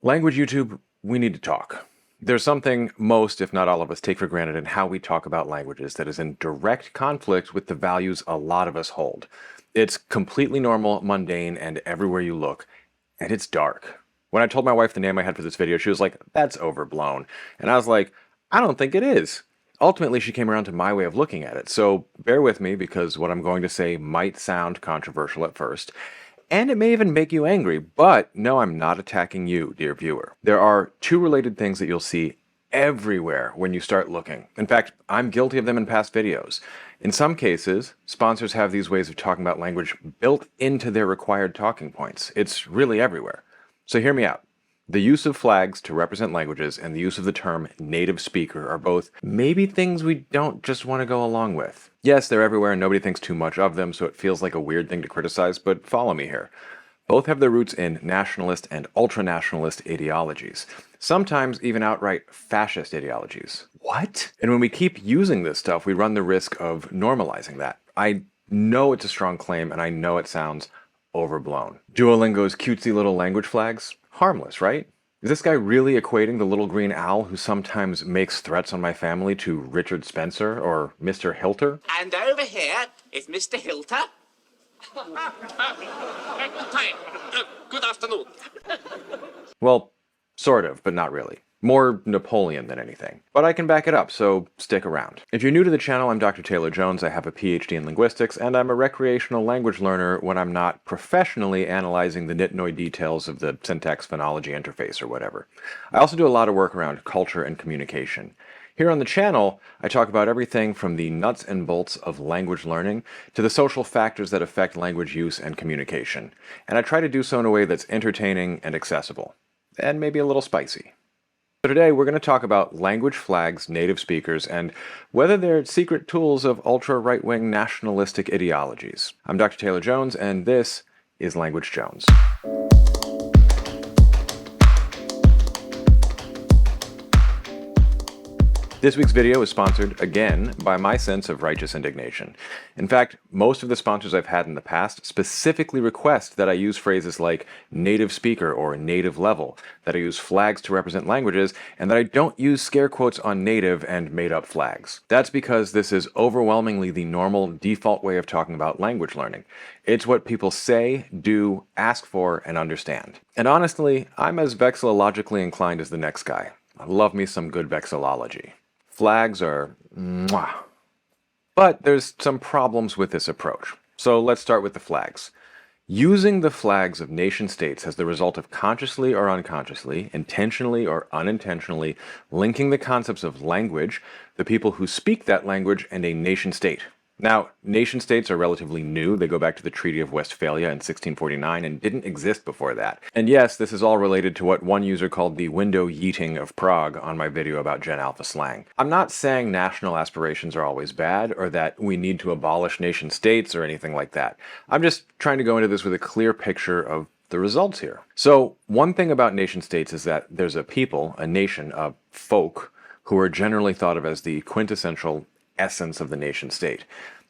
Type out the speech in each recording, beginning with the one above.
Language YouTube, we need to talk. There's something most, if not all of us, take for granted in how we talk about languages that is in direct conflict with the values a lot of us hold. It's completely normal, mundane, and everywhere you look, and it's dark. When I told my wife the name I had for this video, she was like, "That's overblown." And I was like, "I don't think it is." Ultimately, she came around to my way of looking at it, so bear with me because what I'm going to say might sound controversial at first. And it may even make you angry, but no, I'm not attacking you, dear viewer. There are two related things that you'll see everywhere when you start looking. In fact, I'm guilty of them in past videos. In some cases, sponsors have these ways of talking about language built into their required talking points. It's really everywhere. So hear me out. The use of flags to represent languages and the use of the term native speaker are both maybe things we don't just want to go along with. Yes, they're everywhere and nobody thinks too much of them, so it feels like a weird thing to criticize, but follow me here. Both have their roots in nationalist and ultranationalist ideologies, sometimes even outright fascist ideologies. What? And when we keep using this stuff, we run the risk of normalizing that. I know it's a strong claim and I know it sounds overblown. Duolingo's cutesy little language flags? Harmless, right? Is this guy really equating the little green owl who sometimes makes threats on my family to Richard Spencer or Mr. Hilter? And over here is Mr. Hilter. Good afternoon. Well, sort of, but not really. More Napoleon than anything. But I can back it up, so stick around. If you're new to the channel, I'm Dr. Taylor Jones. I have a PhD in linguistics, and I'm a recreational language learner when I'm not professionally analyzing the nitnoid details of the syntax-phonology interface or whatever. I also do a lot of work around culture and communication. Here on the channel, I talk about everything from the nuts and bolts of language learning to the social factors that affect language use and communication. And I try to do so in a way that's entertaining and accessible. And maybe a little spicy. So today we're going to talk about language flags, native speakers, and whether they're secret tools of ultra-right-wing nationalistic ideologies. I'm Dr. Taylor Jones, and this is Language Jones. This week's video is sponsored, again, by my sense of righteous indignation. In fact, most of the sponsors I've had in the past specifically request that I use phrases like native speaker or native level, that I use flags to represent languages, and that I don't use scare quotes on native and made-up flags. That's because this is overwhelmingly the normal, default way of talking about language learning. It's what people say, do, ask for, and understand. And honestly, I'm as vexillologically inclined as the next guy. I love me some good vexillology. Flags are mwah. But there's some problems with this approach. So let's start with the flags. Using the flags of nation-states has the result of consciously or unconsciously, intentionally or unintentionally, linking the concepts of language, the people who speak that language, and a nation-state. Now, nation-states are relatively new. They go back to the Treaty of Westphalia in 1649 and didn't exist before that. And yes, this is all related to what one user called the window yeeting of Prague on my video about Gen Alpha slang. I'm not saying national aspirations are always bad or that we need to abolish nation-states or anything like that. I'm just trying to go into this with a clear picture of the results here. So, one thing about nation-states is that there's a people, a nation, a folk, who are generally thought of as the quintessential essence of the nation-state.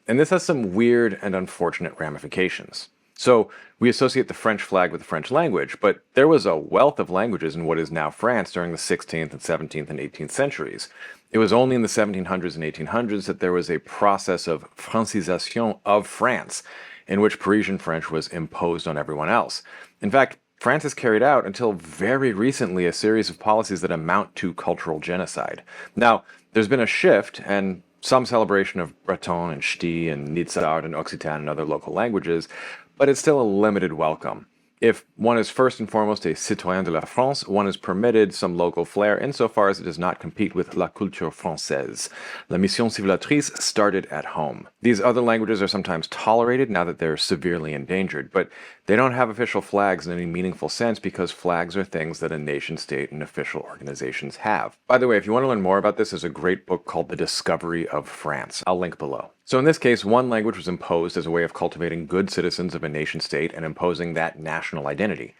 And this has some weird and unfortunate ramifications. So we associate the French flag with the French language, but there was a wealth of languages in what is now France during the 16th and 17th and 18th centuries. It was only in the 1700s and 1800s that there was a process of francisation of France, in which Parisian French was imposed on everyone else. In fact, France has carried out, until very recently, a series of policies that amount to cultural genocide. Now, there's been a shift, and some celebration of Breton and Ch'ti and Nizard and Occitan and other local languages, but it's still a limited welcome. If one is first and foremost a citoyen de la France, one is permitted some local flair insofar as it does not compete with la culture française. La mission civilisatrice started at home. These other languages are sometimes tolerated now that they're severely endangered, but they don't have official flags in any meaningful sense because flags are things that a nation-state and official organizations have. By the way, if you want to learn more about this, there's a great book called The Discovery of France. I'll link below. So in this case, one language was imposed as a way of cultivating good citizens of a nation-state and imposing that national identity.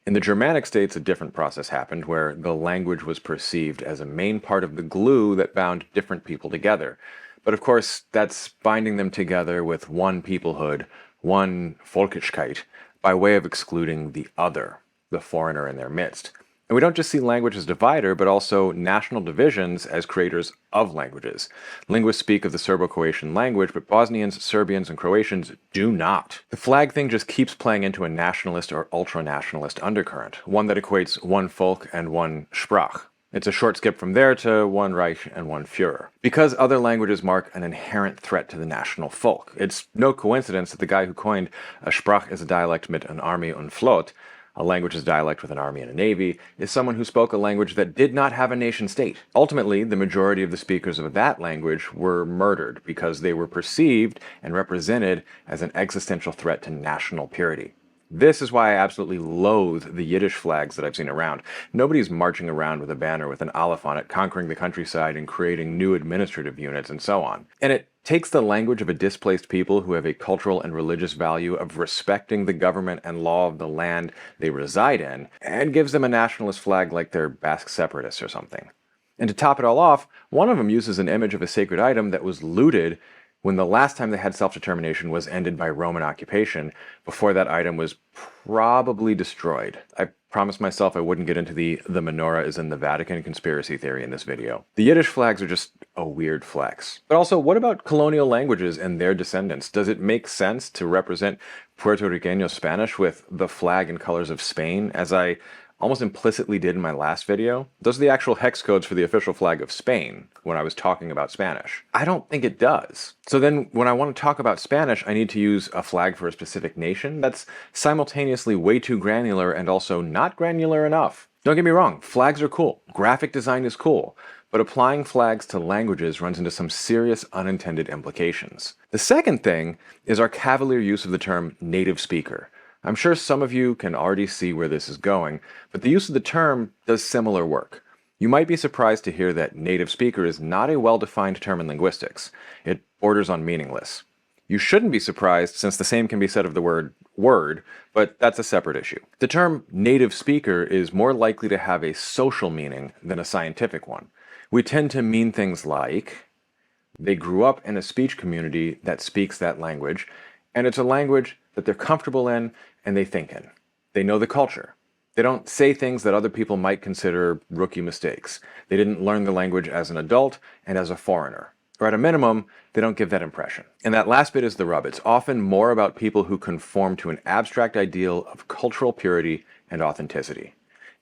In the Germanic states, a different process happened where the language was perceived as a main part of the glue that bound different people together. But of course, that's binding them together with one peoplehood, one Volkigkeit, by way of excluding the other, the foreigner in their midst. And we don't just see language as divider, but also national divisions as creators of languages. Linguists speak of the Serbo-Croatian language, but Bosnians, Serbians, and Croatians do not. The flag thing just keeps playing into a nationalist or ultra-nationalist undercurrent, one that equates one Volk and one Sprach. It's a short skip from there to one Reich and one Führer. Because other languages mark an inherent threat to the national folk. It's no coincidence that the guy who coined a Sprach as a dialect mit an Army und Flot, a language as dialect with an army and a navy, is someone who spoke a language that did not have a nation state. Ultimately, the majority of the speakers of that language were murdered because they were perceived and represented as an existential threat to national purity. This is why I absolutely loathe the Yiddish flags that I've seen around. Nobody's marching around with a banner with an aleph on it, conquering the countryside and creating new administrative units and so on. And it takes the language of a displaced people who have a cultural and religious value of respecting the government and law of the land they reside in, and gives them a nationalist flag like they're Basque separatists or something. And to top it all off, one of them uses an image of a sacred item that was looted when the last time they had self-determination was ended by Roman occupation, before that item was probably destroyed. I promised myself I wouldn't get into the menorah is in the Vatican conspiracy theory in this video. The Yiddish flags are just a weird flex. But also, what about colonial languages and their descendants? Does it make sense to represent Puerto Riqueño Spanish with the flag and colors of Spain, as I almost implicitly did in my last video? Those are the actual hex codes for the official flag of Spain when I was talking about Spanish. I don't think it does. So then when I want to talk about Spanish, I need to use a flag for a specific nation? That's simultaneously way too granular and also not granular enough. Don't get me wrong, flags are cool. Graphic design is cool. But applying flags to languages runs into some serious unintended implications. The second thing is our cavalier use of the term native speaker. I'm sure some of you can already see where this is going, but the use of the term does similar work. You might be surprised to hear that native speaker is not a well-defined term in linguistics. It borders on meaningless. You shouldn't be surprised, since the same can be said of the word word, but that's a separate issue. The term native speaker is more likely to have a social meaning than a scientific one. We tend to mean things like, they grew up in a speech community that speaks that language, and it's a language that they're comfortable in and they think in. They know the culture. They don't say things that other people might consider rookie mistakes. They didn't learn the language as an adult and as a foreigner. Or at a minimum, they don't give that impression. And that last bit is the rub. It's often more about people who conform to an abstract ideal of cultural purity and authenticity.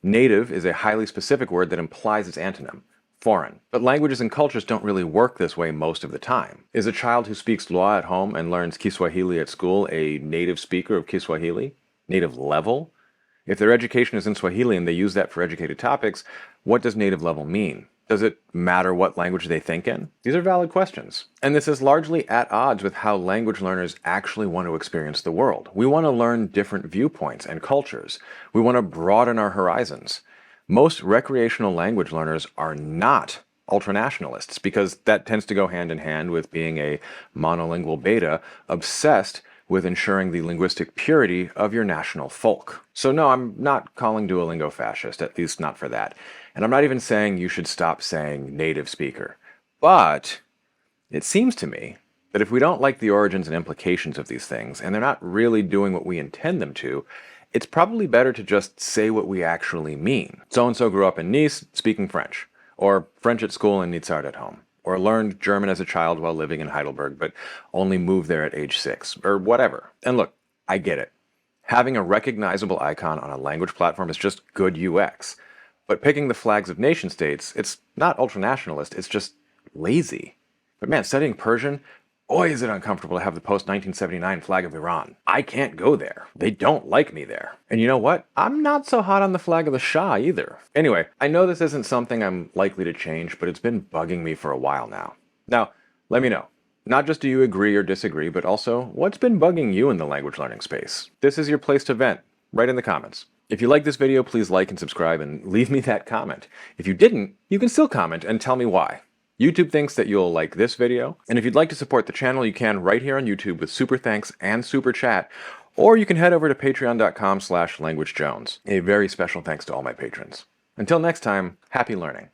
Native is a highly specific word that implies its antonym, foreign. But languages and cultures don't really work this way most of the time. Is a child who speaks Lwa at home and learns Kiswahili at school a native speaker of Kiswahili? Native level? If their education is in Swahili and they use that for educated topics, what does native level mean? Does it matter what language they think in? These are valid questions. And this is largely at odds with how language learners actually want to experience the world. We want to learn different viewpoints and cultures. We want to broaden our horizons. Most recreational language learners are not ultranationalists, because that tends to go hand in hand with being a monolingual beta obsessed with ensuring the linguistic purity of your national folk. So no, I'm not calling Duolingo fascist, at least not for that. And I'm not even saying you should stop saying native speaker. But it seems to me that if we don't like the origins and implications of these things, and they're not really doing what we intend them to, it's probably better to just say what we actually mean. So-and-so grew up in Nice speaking French, or French at school and Nizard at home, or learned German as a child while living in Heidelberg, but only moved there at age 6, or whatever. And look, I get it. Having a recognizable icon on a language platform is just good UX. But picking the flags of nation states, it's not ultranationalist, it's just lazy. But man, studying Persian, boy is it uncomfortable to have the post-1979 flag of Iran. I can't go there. They don't like me there. And you know what? I'm not so hot on the flag of the Shah either. Anyway, I know this isn't something I'm likely to change, but it's been bugging me for a while now. Now, let me know. Not just do you agree or disagree, but also, what's been bugging you in the language learning space? This is your place to vent. Write in the comments. If you like this video, please like and subscribe and leave me that comment. If you didn't, you can still comment and tell me why. YouTube thinks that you'll like this video, and if you'd like to support the channel, you can right here on YouTube with super thanks and super chat, or you can head over to patreon.com/languagejones. A very special thanks to all my patrons. Until next time, happy learning.